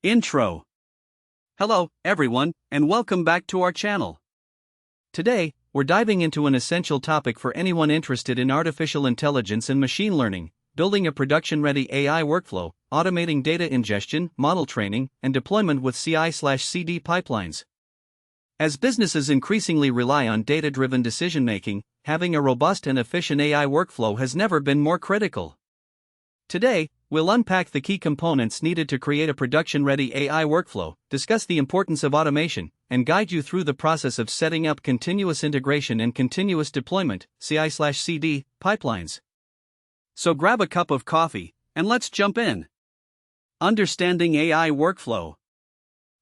Intro. Hello, everyone, and welcome back to our channel. Today, we're diving into an essential topic for anyone interested in artificial intelligence and machine learning: building a production-ready AI workflow, automating data ingestion, model training, and deployment with CI/CD pipelines. As businesses increasingly rely on data-driven decision-making, having a robust and efficient AI workflow has never been more critical. Today, we'll unpack the key components needed to create a production-ready AI workflow, discuss the importance of automation, and guide you through the process of setting up continuous integration and continuous deployment (CI/CD) pipelines. So grab a cup of coffee, and let's jump in. Understanding AI workflow.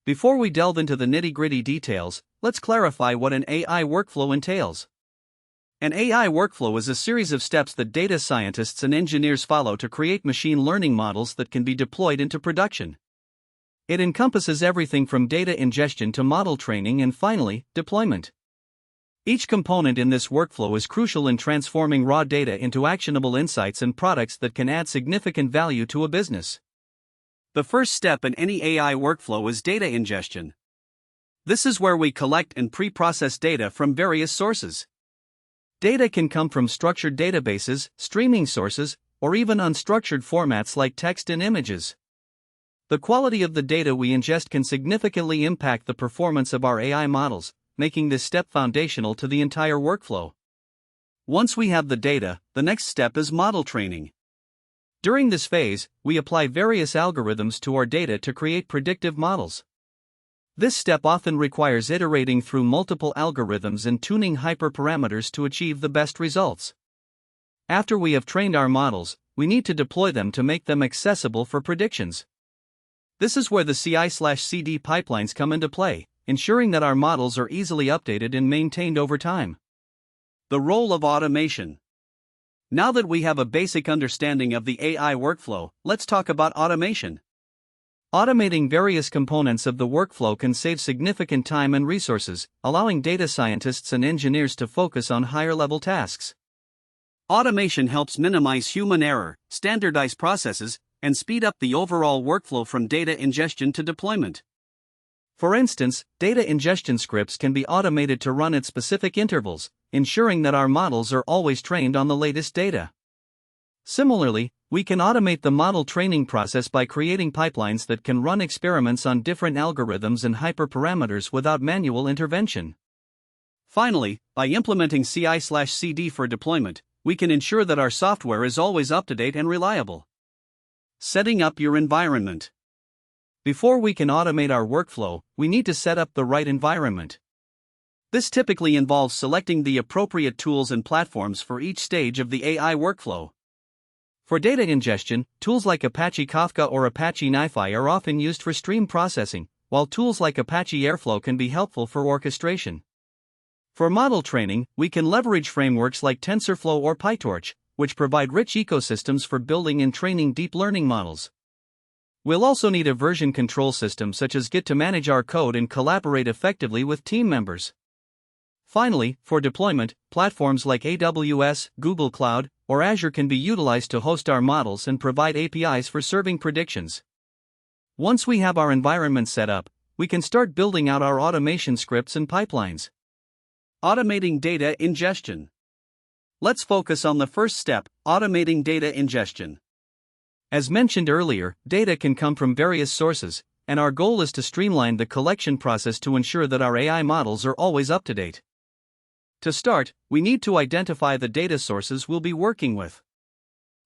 Before we delve into the nitty-gritty details, let's clarify what an AI workflow entails. An AI workflow is a series of steps that data scientists and engineers follow to create machine learning models that can be deployed into production. It encompasses everything from data ingestion to model training and finally, deployment. Each component in this workflow is crucial in transforming raw data into actionable insights and products that can add significant value to a business. The first step in any AI workflow is data ingestion. This is where we collect and pre-process data from various sources. Data can come from structured databases, streaming sources, or even unstructured formats like text and images. The quality of the data we ingest can significantly impact the performance of our AI models, making this step foundational to the entire workflow. Once we have the data, the next step is model training. During this phase, we apply various algorithms to our data to create predictive models. This step often requires iterating through multiple algorithms and tuning hyperparameters to achieve the best results. After we have trained our models, we need to deploy them to make them accessible for predictions. This is where the CI/CD pipelines come into play, ensuring that our models are easily updated and maintained over time. The role of automation. Now that we have a basic understanding of the AI workflow, let's talk about automation. Automating various components of the workflow can save significant time and resources, allowing data scientists and engineers to focus on higher-level tasks. Automation helps minimize human error, standardize processes, and speed up the overall workflow from data ingestion to deployment. For instance, data ingestion scripts can be automated to run at specific intervals, ensuring that our models are always trained on the latest data. Similarly, we can automate the model training process by creating pipelines that can run experiments on different algorithms and hyperparameters without manual intervention. Finally, by implementing CI/CD for deployment, we can ensure that our software is always up-to-date and reliable. Setting up your environment. Before we can automate our workflow, we need to set up the right environment. This typically involves selecting the appropriate tools and platforms for each stage of the AI workflow. For data ingestion, tools like Apache Kafka or Apache NiFi are often used for stream processing, while tools like Apache Airflow can be helpful for orchestration. For model training, we can leverage frameworks like TensorFlow or PyTorch, which provide rich ecosystems for building and training deep learning models. We'll also need a version control system such as Git to manage our code and collaborate effectively with team members. Finally, for deployment, platforms like AWS, Google Cloud, or Azure can be utilized to host our models and provide APIs for serving predictions. Once we have our environment set up, we can start building out our automation scripts and pipelines. Automating data ingestion. Let's focus on the first step, automating data ingestion. As mentioned earlier, data can come from various sources, and our goal is to streamline the collection process to ensure that our AI models are always up to date. To start, we need to identify the data sources we'll be working with.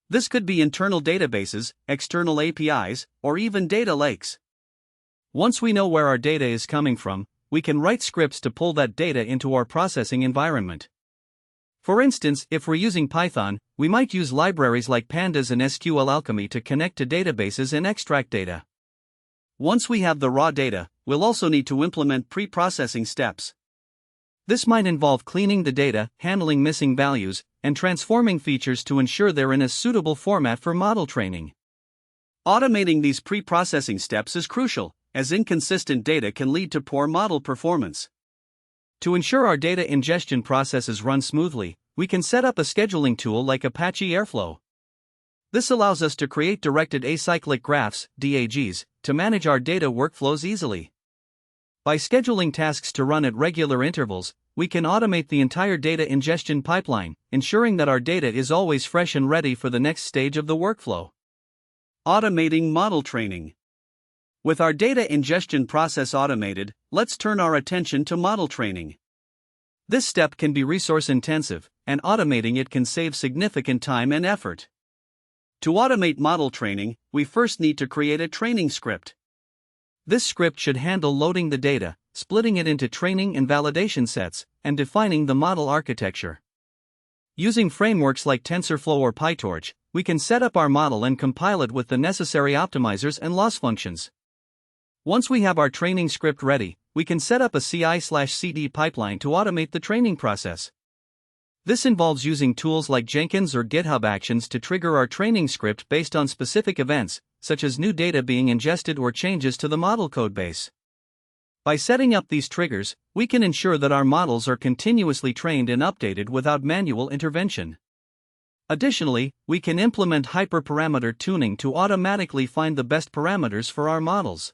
This could be internal databases, external APIs, or even data lakes. Once we know where our data is coming from, we can write scripts to pull that data into our processing environment. For instance, if we're using Python, we might use libraries like Pandas and SQL Alchemy to connect to databases and extract data. Once we have the raw data, we'll also need to implement pre-processing steps. This might involve cleaning the data, handling missing values, and transforming features to ensure they're in a suitable format for model training. Automating these pre-processing steps is crucial, as inconsistent data can lead to poor model performance. To ensure our data ingestion processes run smoothly, we can set up a scheduling tool like Apache Airflow. This allows us to create directed acyclic graphs, DAGs, to manage our data workflows easily. By scheduling tasks to run at regular intervals, we can automate the entire data ingestion pipeline, ensuring that our data is always fresh and ready for the next stage of the workflow. Automating model training. With our data ingestion process automated, let's turn our attention to model training. This step can be resource intensive, and automating it can save significant time and effort. To automate model training, we first need to create a training script. This script should handle loading the data, splitting it into training and validation sets, and defining the model architecture. Using frameworks like TensorFlow or PyTorch, we can set up our model and compile it with the necessary optimizers and loss functions. Once we have our training script ready, we can set up a CI/CD pipeline to automate the training process. This involves using tools like Jenkins or GitHub Actions to trigger our training script based on specific events, such as new data being ingested or changes to the model codebase. By setting up these triggers, we can ensure that our models are continuously trained and updated without manual intervention. Additionally, we can implement hyperparameter tuning to automatically find the best parameters for our models.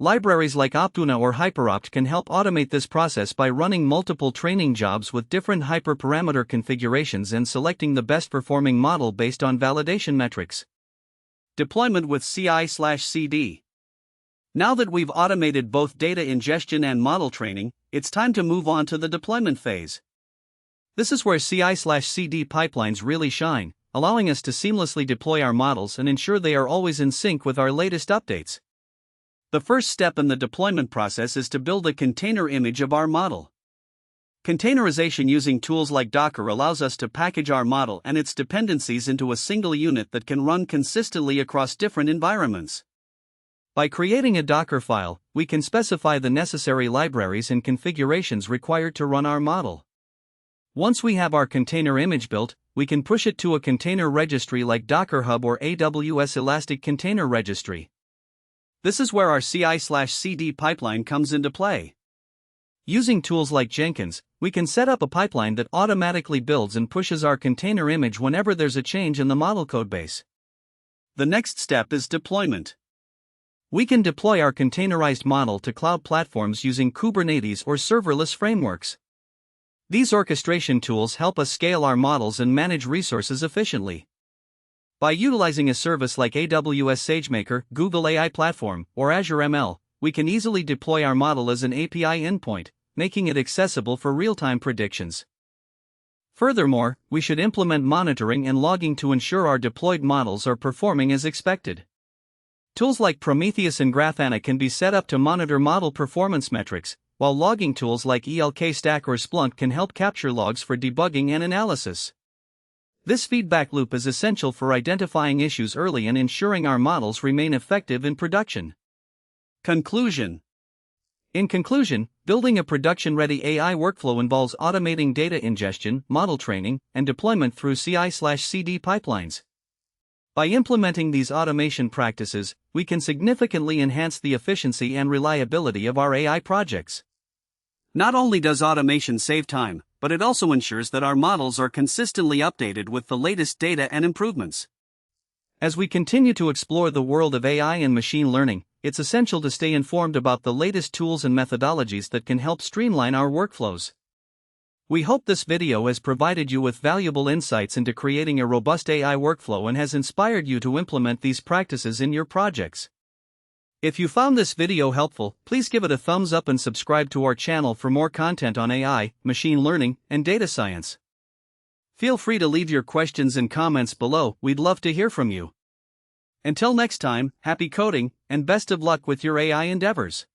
Libraries like Optuna or HyperOpt can help automate this process by running multiple training jobs with different hyperparameter configurations and selecting the best performing model based on validation metrics. Deployment with CI/CD. Now that we've automated both data ingestion and model training, it's time to move on to the deployment phase. This is where CI/CD pipelines really shine, allowing us to seamlessly deploy our models and ensure they are always in sync with our latest updates. The first step in the deployment process is to build a container image of our model. Containerization using tools like Docker allows us to package our model and its dependencies into a single unit that can run consistently across different environments. By creating a Docker file, we can specify the necessary libraries and configurations required to run our model. Once we have our container image built, we can push it to a container registry like Docker Hub or AWS Elastic Container Registry. This is where our CI/CD pipeline comes into play. Using tools like Jenkins, we can set up a pipeline that automatically builds and pushes our container image whenever there's a change in the model codebase. The next step is deployment. We can deploy our containerized model to cloud platforms using Kubernetes or serverless frameworks. These orchestration tools help us scale our models and manage resources efficiently. By utilizing a service like AWS SageMaker, Google AI Platform, or Azure ML, we can easily deploy our model as an API endpoint, making it accessible for real-time predictions. Furthermore, we should implement monitoring and logging to ensure our deployed models are performing as expected. Tools like Prometheus and Grafana can be set up to monitor model performance metrics, while logging tools like ELK Stack or Splunk can help capture logs for debugging and analysis. This feedback loop is essential for identifying issues early and ensuring our models remain effective in production. Conclusion. In conclusion, building a production-ready AI workflow involves automating data ingestion, model training, and deployment through CI/CD pipelines. By implementing these automation practices, we can significantly enhance the efficiency and reliability of our AI projects. Not only does automation save time, but it also ensures that our models are consistently updated with the latest data and improvements. As we continue to explore the world of AI and machine learning, it's essential to stay informed about the latest tools and methodologies that can help streamline our workflows. We hope this video has provided you with valuable insights into creating a robust AI workflow and has inspired you to implement these practices in your projects. If you found this video helpful, please give it a thumbs up and subscribe to our channel for more content on AI, machine learning, and data science. Feel free to leave your questions and comments below, we'd love to hear from you. Until next time, happy coding, and best of luck with your AI endeavors.